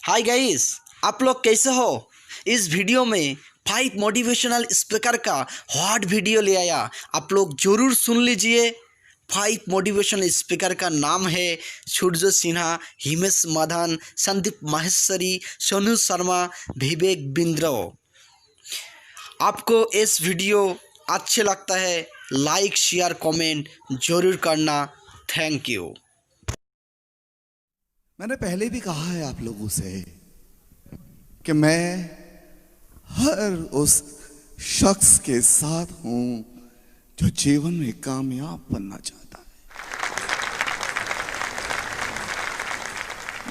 Hi guys, आप लोग कैसे हो। इस वीडियो में 5 मोटिवेशनल स्पीकर का हॉट वीडियो ले आया। आप लोग जरूर सुन लीजिए। 5 मोटिवेशनल स्पीकर का नाम है सूर्य सिन्हा, हिमेश माधन, संदीप माहेश्वरी, सोनू शर्मा, विवेक बिंद्रो। आपको इस वीडियो अच्छे लगता है, लाइक शेयर कमेंट जरूर करना। Thank you. मैंने पहले भी कहा है आप लोगों से कि मैं हर उस शख्स के साथ हूं जो जीवन में कामयाब बनना चाहता है।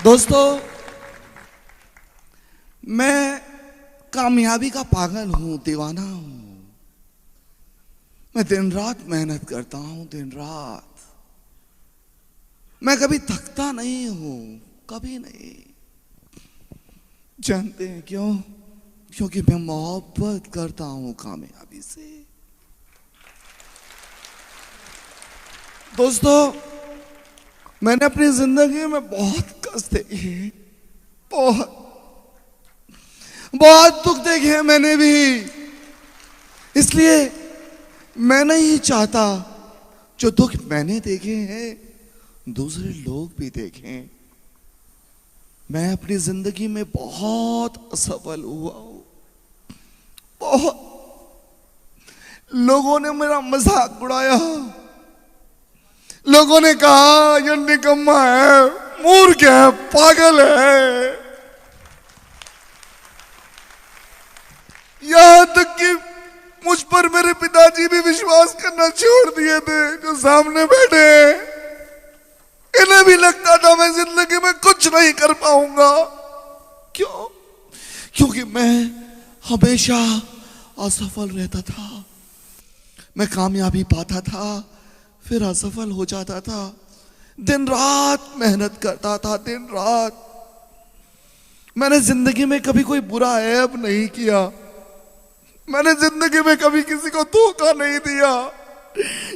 दोस्तों, मैं कामयाबी का पागल हूं, दीवाना हूं। मैं दिन रात मेहनत करता हूं, दिन रात। मैं कभी थकता नहीं हूं, कभी नहीं। जानते हैं क्यों? क्योंकि मैं मोहब्बत करता हूं कामयाबी से। दोस्तों, मैंने अपनी जिंदगी में बहुत कष्ट देखे हैं, बहुत दुख देखे हैं मैंने भी। इसलिए मैं नहीं चाहता जो दुख मैंने देखे हैं दूसरे लोग भी देखें। मैं अपनी जिंदगी में बहुत असफल हुआ हूं, बहुत। लोगों ने मेरा मजाक उड़ाया, लोगों ने कहा ये निकम्मा है, मूर्ख है, पागल है। यहां तक कि मुझ पर मेरे पिताजी भी विश्वास करना छोड़ दिए थे, जो सामने बैठे। इन्हें भी लगता था मैं जिंदगी में कुछ नहीं कर पाऊंगा। क्यों? क्योंकि मैं हमेशा असफल रहता था। मैं कामयाबी पाता था, फिर असफल हो जाता था। दिन रात मेहनत करता था, दिन रात। मैंने जिंदगी में कभी कोई बुरा ऐब नहीं किया। मैंने जिंदगी में कभी किसी को धोखा नहीं दिया,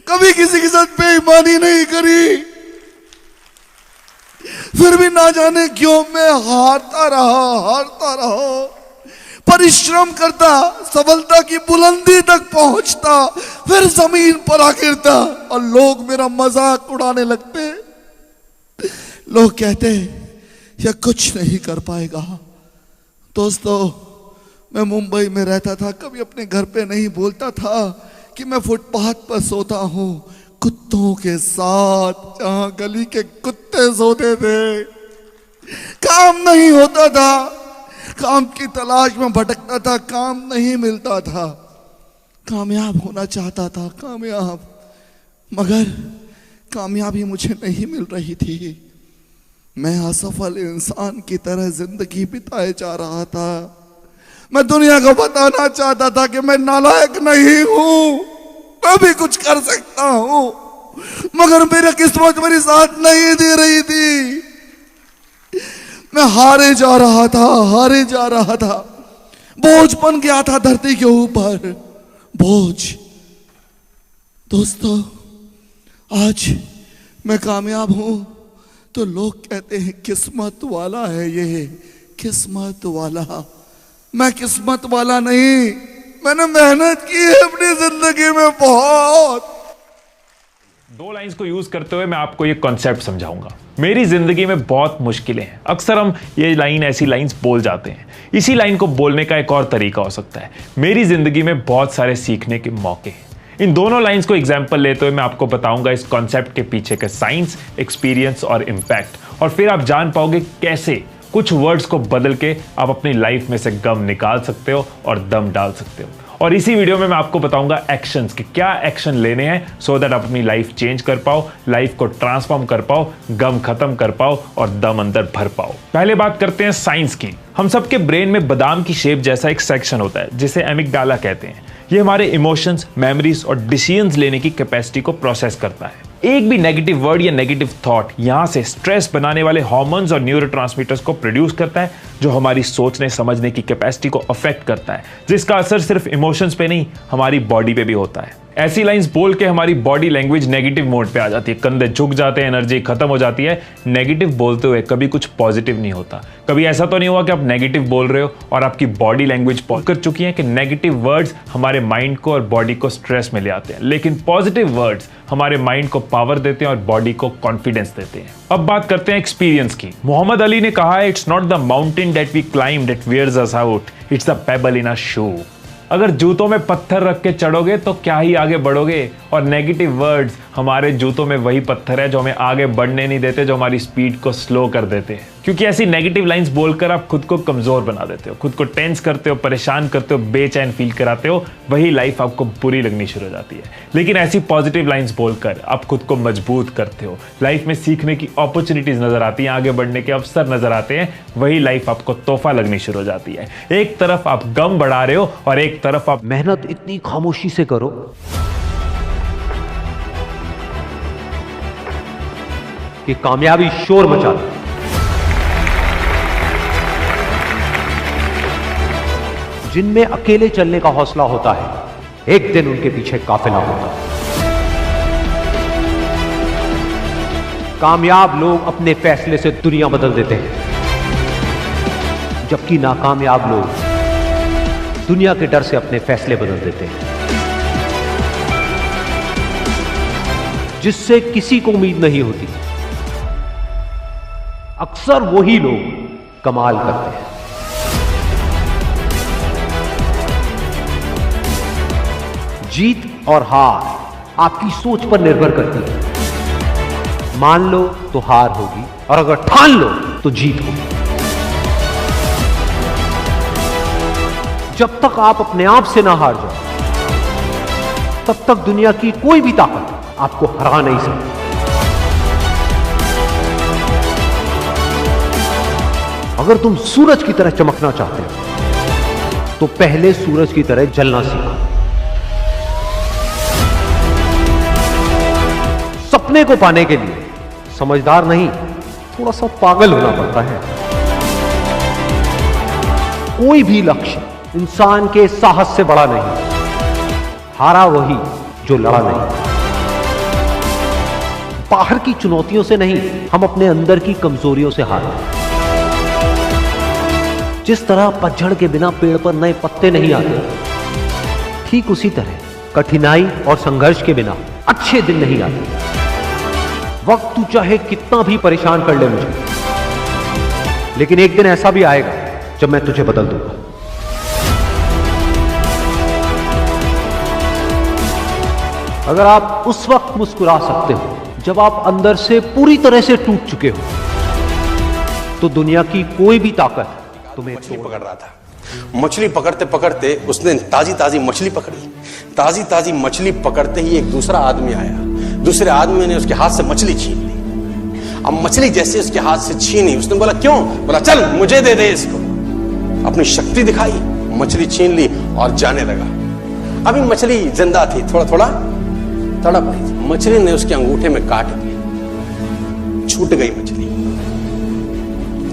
कभी किसी के साथ बेईमानी नहीं करी। फिर भी ना जाने क्यों मैं हारता रहा। परिश्रम करता, सफलता की बुलंदी तक पहुंचता, फिर जमीन पर आ गिरता और लोग मेरा मजाक उड़ाने लगते। लोग कहते यह कुछ नहीं कर पाएगा। दोस्तों, मैं मुंबई में रहता था, कभी अपने घर पे नहीं बोलता था कि मैं फुटपाथ पर सोता हूं कुत्तों के साथ, जहां गली के कुत्ते सोते थे। काम नहीं होता था, काम की तलाश में भटकता था, काम नहीं मिलता था। कामयाब होना चाहता था, कामयाब, मगर कामयाबी मुझे नहीं मिल रही थी। मैं असफल इंसान की तरह जिंदगी बिताए जा रहा था। मैं दुनिया को बताना चाहता था कि मैं नालायक नहीं हूं, मैं भी कुछ कर सकता हूं, मगर मेरी किस्मत मेरी साथ नहीं दे रही थी। मैं हारे जा रहा था। बोझ बन गया था धरती के ऊपर, बोझ। दोस्तों, आज मैं कामयाब हूं तो लोग कहते हैं किस्मत वाला है ये, किस्मत वाला। मैं किस्मत वाला नहीं, मैंने मेहनत की है अपनी जिंदगी में बहुत। 2 लाइंस को यूज करते हुए मैं आपको ये कॉन्सेप्ट समझाऊंगा। मेरी जिंदगी में बहुत मुश्किलें हैं। अक्सर हम ये लाइन, ऐसी लाइंस बोल जाते हैं। इसी लाइन को बोलने का एक और तरीका हो सकता है, मेरी जिंदगी में बहुत सारे सीखने के मौके हैं। इन दोनों लाइंस को एग्जाम्पल लेते हुए मैं आपको बताऊंगा इस कॉन्सेप्ट के पीछे के साइंस, एक्सपीरियंस और इम्पैक्ट, और फिर आप जान पाओगे कैसे कुछ वर्ड्स को बदल के आप अपनी लाइफ में से गम निकाल सकते हो और दम डाल सकते हो। और इसी वीडियो में मैं आपको बताऊंगा एक्शंस कि क्या एक्शन लेने हैं सो दैट आप अपनी लाइफ चेंज कर पाओ, लाइफ को ट्रांसफॉर्म कर पाओ, गम खत्म कर पाओ और दम अंदर भर पाओ। पहले बात करते हैं साइंस की। हम सबके ब्रेन में बादाम की शेप जैसा एक सेक्शन होता है जिसे एमिगडाला कहते हैं। ये हमारे इमोशंस, मेमोरीज और डिसीजंस लेने की कैपेसिटी को प्रोसेस करता है। एक भी नेगेटिव वर्ड या नेगेटिव थॉट यहां से स्ट्रेस बनाने वाले हार्मोन्स और न्यूरोट्रांसमीटर्स को प्रोड्यूस करता है, जो हमारी सोचने समझने की कैपेसिटी को अफेक्ट करता है, जिसका असर सिर्फ इमोशंस पे नहीं, हमारी बॉडी पे भी होता है। ऐसी लाइंस बोल के हमारी बॉडी लैंग्वेज नेगेटिव मोड पे आ जाती है, कंधे झुक जाते हैं, एनर्जी खत्म हो जाती है। नेगेटिव बोलते हुए कभी कुछ पॉजिटिव नहीं होता। कभी ऐसा तो नहीं हुआ कि आप नेगेटिव बोल रहे हो और आपकी बॉडी लैंग्वेज कर चुकी है कि नेगेटिव वर्ड्स हमारे माइंड को और बॉडी को स्ट्रेस में ले आते हैं, लेकिन पॉजिटिव वर्ड्स हमारे माइंड को पावर देते हैं और बॉडी को कॉन्फिडेंस देते हैं। अब बात करते हैं एक्सपीरियंस की। मोहम्मद अली ने कहा है, it's not the mountain that we climb that wears us out, it's the pebble in a shoe. अगर जूतों में पत्थर रख के चढ़ोगे तो क्या ही आगे बढ़ोगे, और नेगेटिव वर्ड्स हमारे जूतों में वही पत्थर है जो हमें आगे बढ़ने नहीं देते, जो हमारी स्पीड को स्लो कर देते हैं। क्योंकि ऐसी नेगेटिव लाइंस बोलकर आप खुद को कमजोर बना देते हो, खुद को टेंस करते हो, परेशान करते हो, बेचैन फील कराते हो, वही लाइफ आपको बुरी लगनी शुरू हो जाती है। लेकिन ऐसी पॉजिटिव लाइंस बोलकर आप खुद को मजबूत करते हो, लाइफ में सीखने की अपॉर्चुनिटीज नजर आती हैं, आगे बढ़ने के अवसर नजर आते हैं, वही लाइफ आपको तोहफा लगनी शुरू हो जाती है। एक तरफ आप गम बढ़ा रहे हो और एक तरफ आप मेहनत इतनी खामोशी से करो कि कामयाबी शोर मचा दे। जिनमें अकेले चलने का हौसला होता है, एक दिन उनके पीछे काफिला होता है। कामयाब लोग अपने फैसले से दुनिया बदल देते हैं, जबकि नाकामयाब लोग दुनिया के डर से अपने फैसले बदल देते हैं। जिससे किसी को उम्मीद नहीं होती, अक्सर वही लोग कमाल करते हैं। जीत और हार आपकी सोच पर निर्भर करती है। मान लो तो हार होगी, और अगर ठान लो तो जीत होगी। जब तक आप अपने आप से ना हार जाओ, तब तक दुनिया की कोई भी ताकत आपको हरा नहीं सकती। अगर तुम सूरज की तरह चमकना चाहते हो, तो पहले सूरज की तरह जलना सीखो। सपने को पाने के लिए समझदार नहीं, थोड़ा सा पागल होना पड़ता है। कोई भी लक्ष्य इंसान के साहस से बड़ा नहीं, हारा वही जो लड़ा नहीं। बाहर की चुनौतियों से नहीं, हम अपने अंदर की कमजोरियों से हारते। जिस तरह पतझड़ के बिना पेड़ पर नए पत्ते नहीं आते, ठीक उसी तरह कठिनाई और संघर्ष के बिना अच्छे दिन नहीं आते। वक्त तू चाहे कितना भी परेशान कर ले मुझे, लेकिन एक दिन ऐसा भी आएगा जब मैं तुझे बदल दूंगा। अगर आप उस वक्त मुस्कुरा सकते हो जब आप अंदर से पूरी तरह से टूट चुके हो, तो दुनिया की कोई भी ताकत तुम्हें मछली पकड़ रहा था। मछली पकड़ते पकड़ते उसने ताजी ताजी मछली पकड़ी। ताजी ताजी मछली पकड़ते ही एक दूसरा आदमी आया। दूसरे आदमी ने उसके हाथ से मछली छीन ली। अब मछली जैसे उसके हाथ से छीनी, उसने बोला क्यों? बोला चल मुझे दे दे इसको। अपनी शक्ति दिखाई, मछली छीन ली और जाने लगा। अभी मछली जिंदा थी, थोड़ा थोड़ा तड़प रही थी। मछली ने उसके अंगूठे में काट दिया, छूट गई मछली,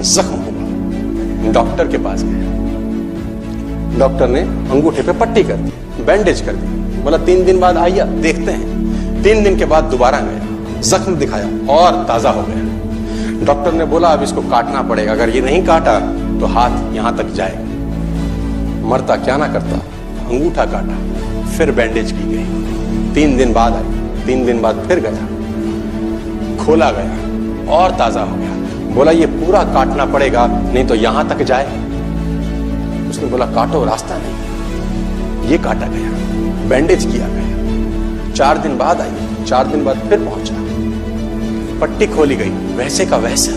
जख्म हुआ। डॉक्टर के पास गया। डॉक्टर ने अंगूठे पे पट्टी कर दी, बैंडेज कर दी। बोला 3 दिन बाद आइए देखते हैं। 3 दिन के बाद दोबारा गया, जख्म दिखाया और ताजा हो गया। डॉक्टर ने बोला अब इसको काटना पड़ेगा, अगर ये नहीं काटा तो हाथ यहां तक जाएगा। मरता क्या ना करता, अंगूठा काटा, फिर बैंडेज की गई। 3 दिन बाद आई, 3 दिन बाद फिर गया, खोला गया और ताजा हो गया। बोला ये पूरा काटना पड़ेगा, नहीं तो यहां तक जाए। उसने बोला काटो, रास्ता नहीं। ये काटा गया, बैंडेज किया गया। 4 दिन बाद आई, 4 दिन बाद फिर पहुंचा, पट्टी खोली गई, वैसे का वैसा।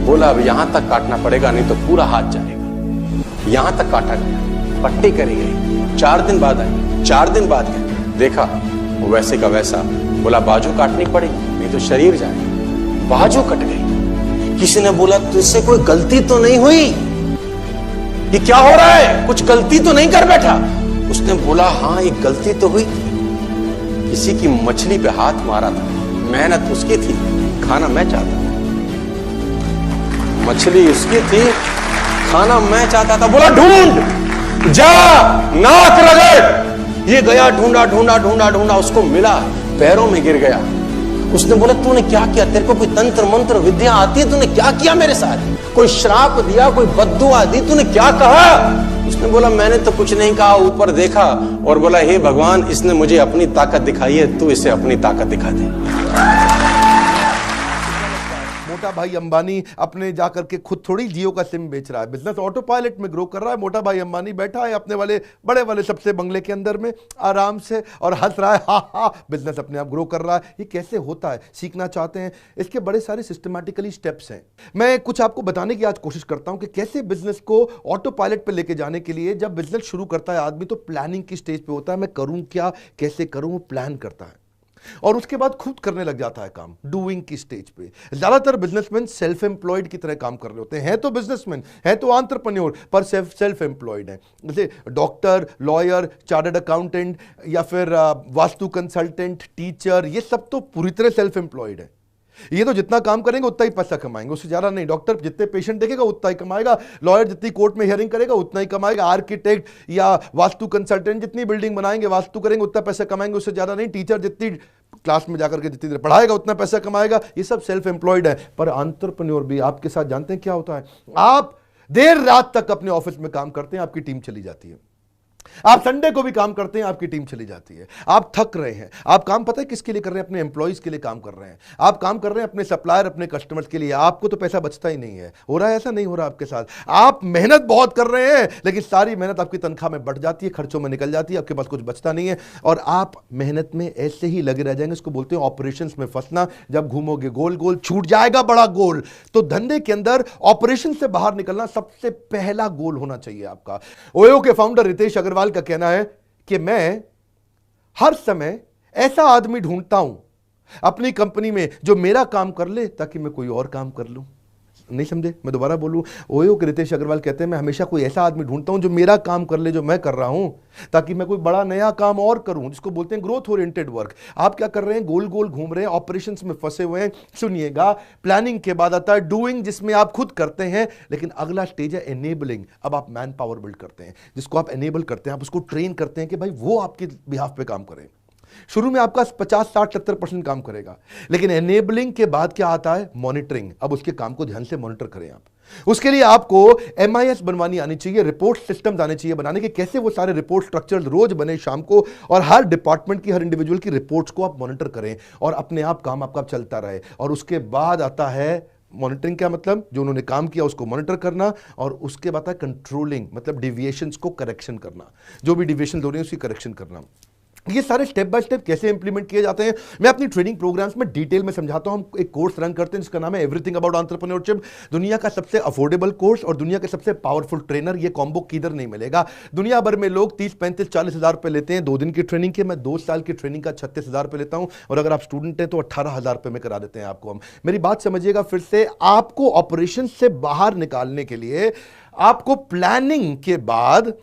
बोला अब यहां तक काटना पड़ेगा, नहीं तो पूरा हाथ जाएगा। यहां तक काटा गया, पट्टी करी गई। 4 दिन बाद आई, 4 दिन बाद गया, देखा वैसे का वैसा। बोला बाजू काटनी पड़ेगी, नहीं तो शरीर जाएगा। बाजू कट गई। किसी ने बोला तुझसे कोई गलती तो नहीं हुई? ये क्या हो रहा है? कुछ गलती तो नहीं कर बैठा? उसने बोला हाँ एक गलती तो हुई। किसी की मछली पे हाथ मारा था, मेहनत उसकी थी, खाना मैं चाहता था। मछली उसकी थी, खाना मैं चाहता था। बोला ढूंढ, जा, नाक रगड़, ये गया, ढूंढा ढूंढा ढूंढा ढूंढा, उसको मिला, पैरों में गिर गया। उसने बोला तूने क्या किया? तेरे को कोई तंत्र मंत्र विद्या आती है? तूने क्या किया मेरे साथ? कोई श्राप दिया, कोई बद्दुआ दी? तूने क्या कहा? उसने बोला मैंने तो कुछ नहीं कहा, ऊपर देखा और बोला हे भगवान, इसने मुझे अपनी ताकत दिखाई है, तू इसे अपनी ताकत दिखा दे। मोटा भाई अंबानी अपने जाकर के खुद थोड़ी जियो का सिम बेच रहा है, बिजनेस ऑटो पायलट में ग्रो कर रहा है। मोटा भाई अंबानी बैठा है अपने वाले बड़े वाले सबसे बंगले के अंदर में आराम से और हंस रहा है, हा हा, बिजनेस अपने आप ग्रो कर रहा है। ये कैसे होता है? सीखना चाहते हैं? इसके बड़े सारे सिस्टमैटिकली स्टेप्स हैं। मैं कुछ आपको बताने की आज कोशिश करता हूं कि कैसे बिजनेस को ऑटो पायलट पे लेके जाने के लिए जब बिजनेस शुरू करता है आदमी तो प्लानिंग की स्टेज पे होता है। मैं करूं क्या, कैसे करूं, प्लान करता है और उसके बाद खुद करने लग जाता है काम, डूइंग की स्टेज पे। ज्यादातर बिजनेसमैन सेल्फ एम्प्लॉयड की तरह काम कर रहे होते हैं तो बिजनेसमैन है तो एंटरप्रेन्योर पर सेल्फ एम्प्लॉयड है। जैसे डॉक्टर, लॉयर, चार्टर्ड अकाउंटेंट या फिर वास्तु कंसल्टेंट, टीचर, ये सब तो पूरी तरह सेल्फ एम्प्लॉयड है। ये तो जितना काम करेंगे उतना ही पैसा कमाएंगे, उससे ज्यादा नहीं। डॉक्टर जितने पेशेंट देखेगा उतना ही कमाएगा, लॉयर जितनी कोर्ट में हियरिंग करेगा उतना ही कमाएगा, आर्किटेक्ट या वास्तु कंसल्टेंट जितनी बिल्डिंग बनाएंगे, वास्तु करेंगे उतना पैसा कमाएंगे, उससे ज्यादा नहीं। टीचर जितनी क्लास में जाकर के जितनी देर पढ़ाएगा उतना पैसा कमाएगा। ये सब सेल्फ एम्प्लॉयड है। पर एंटरप्रेन्योर भी आपके साथ जानते हैं क्या होता है? आप देर रात तक अपने ऑफिस में काम करते हैं, आपकी टीम चली जाती है। आप संडे को भी काम करते हैं, आपकी टीम चली जाती है। आप थक रहे हैं। आप काम पता है किसके लिए कर रहे हैं? अपने एम्प्लॉइज के लिए काम कर रहे हैं। आप काम कर रहे हैं अपने सप्लायर, अपने कस्टमर्स के लिए। आपको तो पैसा बचता ही नहीं है। हो रहा है ऐसा? नहीं हो रहा आपके साथ। आप मेहनत बहुत कर रहे हैं लेकिन सारी मेहनत आपकी तनख्वाह में बढ़ जाती है, खर्चों में निकल जाती है, आपके पास कुछ बचता नहीं है और आप मेहनत में ऐसे ही लगे रह जाएंगे। इसको बोलते हैं ऑपरेशंस में फंसना। जब घूमोगे गोल गोल, छूट जाएगा बड़ा गोल। तो धंधे के अंदर ऑपरेशन से बाहर निकलना सबसे पहला गोल होना चाहिए आपका। ओयो के फाउंडर रितेश अग्रवाल का कहना है कि मैं हर समय ऐसा आदमी ढूंढता हूं अपनी कंपनी में जो मेरा काम कर ले ताकि मैं कोई और काम कर लूं। नहीं समझे? मैं दोबारा बोलूं। ओयो के रितेश अग्रवाल कहते हैं मैं हमेशा कोई ऐसा आदमी ढूंढता हूं जो मेरा काम कर ले जो मैं कर रहा हूं ताकि मैं कोई बड़ा नया काम और करूं, जिसको बोलते हैं ग्रोथ ओरिएंटेड वर्क। आप क्या कर रहे हैं? गोल गोल घूम रहे हैं, ऑपरेशंस में फंसे हुए हैं। सुनिएगा, प्लानिंग के बाद आता है डूइंग, जिसमें आप खुद करते हैं। लेकिन अगला स्टेज है एनेबलिंग। अब आप मैन पावर बिल्ड करते हैं, जिसको आप एनेबल करते हैं, आप उसको ट्रेन करते हैं कि भाई वो आपके बिहाफ पे काम करें। शुरू में आपका 50, 60, 70% काम करेगा, लेकिन एनेबलिंग के बाद क्या आता है? मॉनिटरिंग। अब उसके काम को ध्यान से मॉनिटर करें आप। उसके लिए आपको MIS बनवानी आनी चाहिए, रिपोर्ट सिस्टम्स आने चाहिए बनाने के, कैसे वो सारे रिपोर्ट स्ट्रक्चर रोज बने शाम को और हर डिपार्टमेंट की, हर इंडिविजुअल की रिपोर्ट्स को आप मॉनिटर करें और अपने आप काम आपका चलता रहे। और उसके बाद आता है मॉनिटरिंग। क्या मतलब? जो उन्होंने काम किया उसको मॉनिटर करना और उसके बाद है कंट्रोलिंग, मतलब डिविएशंस को करेक्शन करना, जो भी डिविएशन हो रही है उसकी करेक्शन करना। ये सारे स्टेप बाय स्टेप कैसे इंप्लीमेंट किए जाते हैं मैं अपनी ट्रेनिंग प्रोग्राम्स में डिटेल में समझाता हूं। हम एक कोर्स रन करते हैं जिसका नाम है एवरीथिंग अबाउट एंटरप्रेन्योरशिप। दुनिया का सबसे अफोर्डेबल कोर्स और दुनिया के सबसे पावरफुल ट्रेनर, ये कॉम्बो किधर नहीं मिलेगा। दुनिया भर में लोग 30, 35, 40 हज़ार रुपये लेते हैं 2 दिन की ट्रेनिंग के। मैं 2 साल की ट्रेनिंग का 36 हज़ार रुपये लेता हूं और अगर आप स्टूडेंट हैं तो 18 हज़ार रुपये में करा देते हैं आपको हम। मेरी बात समझिएगा फिर से, आपको ऑपरेशन से बाहर निकालने के लिए आपको प्लानिंग के बाद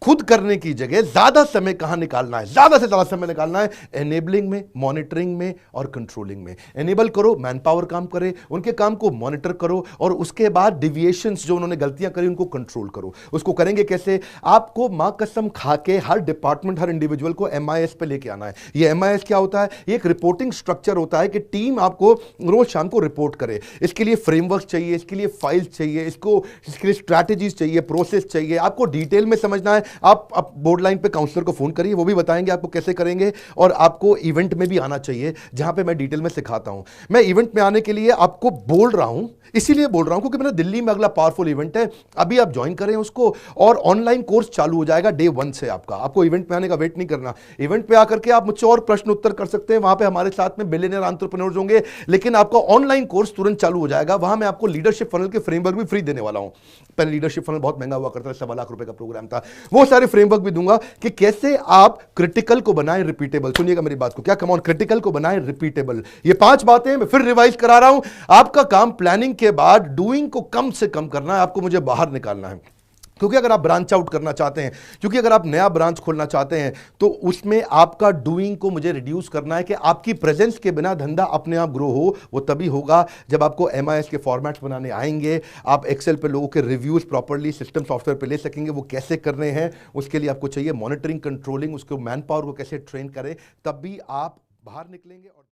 खुद करने की जगह ज्यादा समय कहां निकालना है? ज्यादा से ज्यादा समय निकालना है एनेबलिंग में, मॉनिटरिंग में और कंट्रोलिंग में। एनेबल करो, मैन पावर काम करे, उनके काम को मॉनिटर करो और उसके बाद डिविएशंस जो उन्होंने गलतियां करी उनको कंट्रोल करो। उसको करेंगे कैसे? आपको मां कसम खा के हर डिपार्टमेंट, हर इंडिविजुअल को MIS पे लेके आना है। ये MIS क्या होता है? ये एक रिपोर्टिंग स्ट्रक्चर होता है कि टीम आपको रोज शाम को रिपोर्ट करे। इसके लिए फ्रेमवर्क चाहिए, इसके लिए फाइल्स चाहिए, इसके लिए स्ट्रैटेजीज चाहिए, प्रोसेस चाहिए। आपको डिटेल में समझना है। आप बोर्ड लाइन पे काउंसलर को फोन करिए, वो भी बताएंगे आपको कैसे करेंगे। और आपको इवेंट में भी आना चाहिए जहां पे मैं डिटेल में सिखाता हूं। मैं इवेंट में आने के लिए आपको बोल रहा हूं, इसीलिए बोल रहा हूं क्योंकि मेरा दिल्ली में अगला पावरफुल इवेंट है। अभी आप ज्वाइन करें उसको और ऑनलाइन कोर्स चालू हो जाएगा डे 1 से आपको इवेंट में आने का वेट नहीं करना। इवेंट पे आकर के आप मुझसे और प्रश्न उत्तर कर सकते हैं, वहां पे हमारे साथ में बिलियनियर एंटरप्रेन्योर्स होंगे। लेकिन आपका ऑनलाइन कोर्स तुरंत चालू हो जाएगा। वहां मैं आपको लीडरशिप फनल के फ्रेमवर्क भी फ्री देने वाला हूं। पहले लीडरशिप फनल बहुत महंगा हुआ करता था, 1.25 लाख रुपए का प्रोग्राम था। वो सारे फ्रेमवर्क भी दूंगा कि कैसे आप क्रिटिकल को बनाएं रिपीटेबल। सुनिएगा मेरी बात को, क्या कम ऑन, क्रिटिकल को बनाएं रिपीटेबल। ये 5 बातें मैं फिर रिवाइज करा रहा हूं। आपका काम प्लानिंग के बाद डूइंग को कम से कम करना है, आपको मुझे बाहर निकालना है। क्योंकि अगर आप ब्रांच आउट करना चाहते हैं, क्योंकि अगर आप नया ब्रांच खोलना चाहते हैं तो उसमें आपका डूइंग को मुझे रिड्यूस करना है कि आपकी प्रेजेंस के बिना धंधा अपने आप ग्रो हो। वो तभी होगा जब आपको MIS के फॉर्मेट्स बनाने आएंगे, आप एक्सेल पे लोगों के रिव्यूज प्रॉपर्ली सिस्टम सॉफ्टवेयर पे ले सकेंगे। वो कैसे करने हैं उसके लिए आपको चाहिए मॉनिटरिंग, कंट्रोलिंग, उसको मैन पावर को कैसे ट्रेन करें, तब भी आप बाहर निकलेंगे। और